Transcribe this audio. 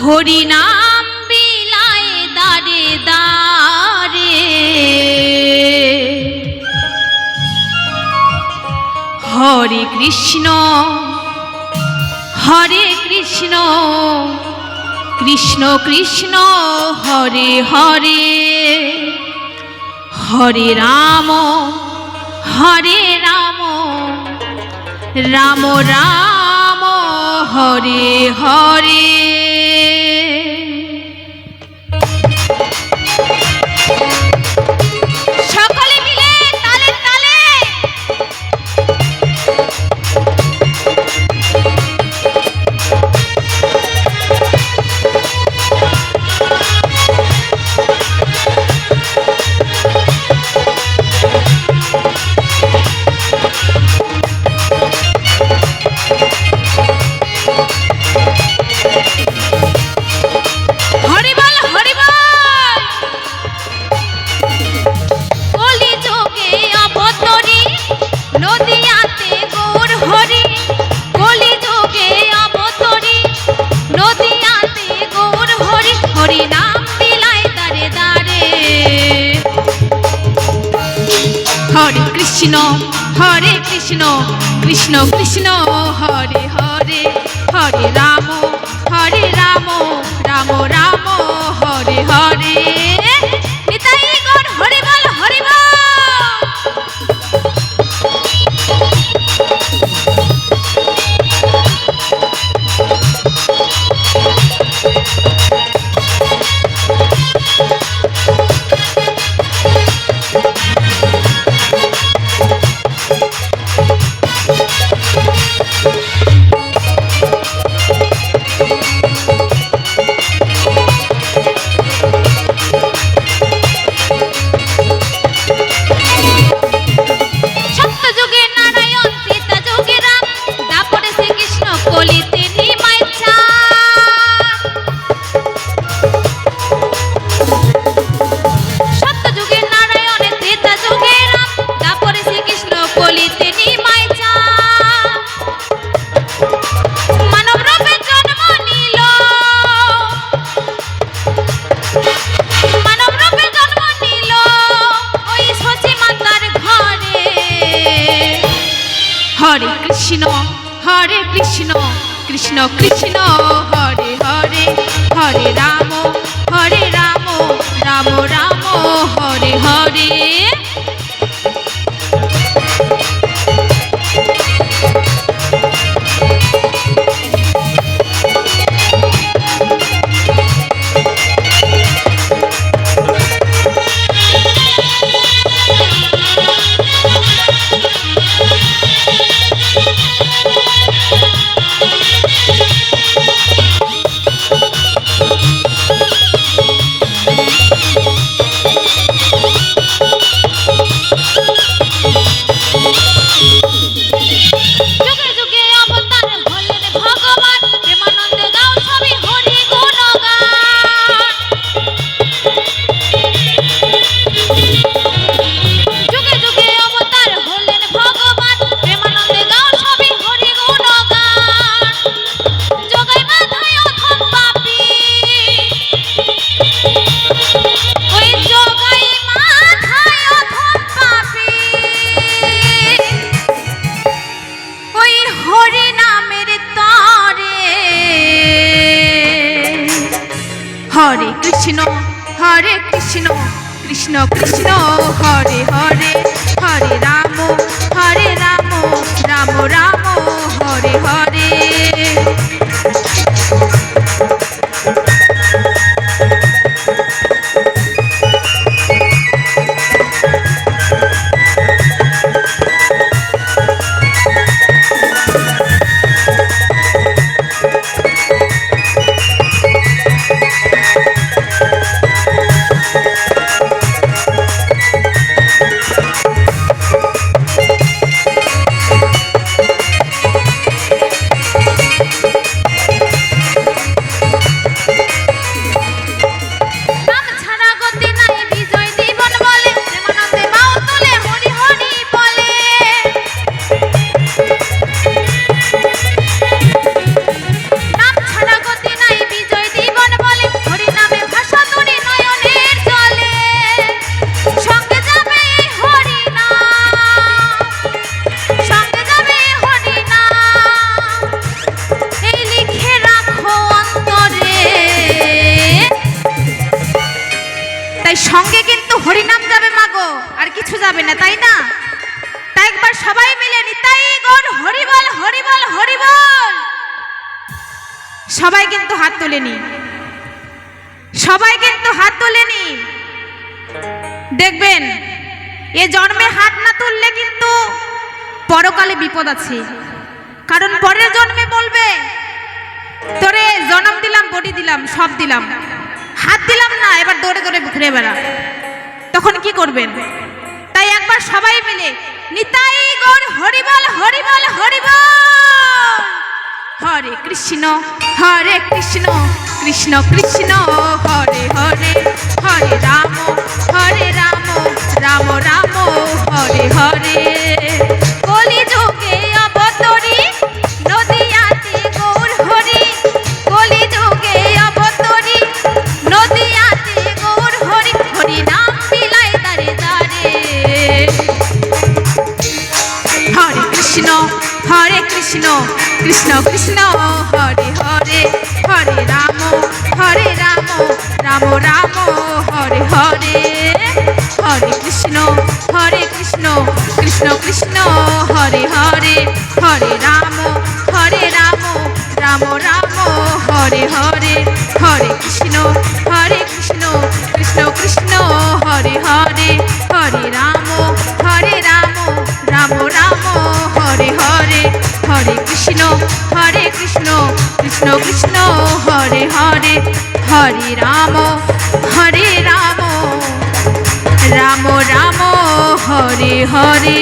হরি নাম বিলায় দারে দারে, হরে কৃষ্ণ কৃষ্ণ কৃষ্ণ হরে হরে, হরে রাম রাম রাম হরে হরে। সকলে মিলে তালে তালে হরে কৃষ্ণ কৃষ্ণ কৃষ্ণ হরে হরে, হরে রাম রাম রাম হরে হরে। নিতাই গৌর হরি বল হরি বল। হরে কৃষ্ণ কৃষ্ণ কৃষ্ণ হরে হরে, হরে রাম রাম রাম হরে হরে। হরে কৃষ্ণ কৃষ্ণ কৃষ্ণ হরে হরে, হরে রাম রাম রাম হরে হরে। কিছু যাবে না, তাই না? তাই একবার সবাই মিলে নিতাই গৌর হরিবল হরিবল হরিবল। সবাই কিন্তু হাত তোলেনি, সবাই কিন্তু হাত তোলেনি। দেখবেন এ জন্মে হাত না তুললে কিন্তু পরকালে বিপদ আছে। কারণ পরের জন্মে বলবে তোরে জন্ম দিলাম, বডি দিলাম, সব দিলাম, হাত দিলাম না, এবার দৌড়ে দৌড়ে ঘুরে বেড়া। তখন কি করবেন? তাই একবার সবাই মিলে নিতাই গৌর হরিবল হরিবল হরিবল। হরে কৃষ্ণ কৃষ্ণ কৃষ্ণ হরে হরে, হরে রাম রাম রাম হরে হরে। কলি যুগে অবতরী নদিয়াতে গৌর হরি, কলি যুগে অবতরী নদিয়াতে গৌর হরি, হরি নাম বিলাই দারে দারে। হরে কৃষ্ণ কৃষ্ণ কৃষ্ণ হরে হরে, হরে রাম রাম রাম হরে হরে। হরে কৃষ্ণ কৃষ্ণ কৃষ্ণ হরে হরে, হরে রাম রাম রাম হরে হরে। হরে কৃষ্ণ কৃষ্ণ কৃষ্ণ হরে হরে, হরে রাম রাম রাম হরে হরে। হরে কৃষ্ণ কৃষ্ণ কৃষ্ণ হরে হরে, হরে রাম রাম রাম হরে হরে।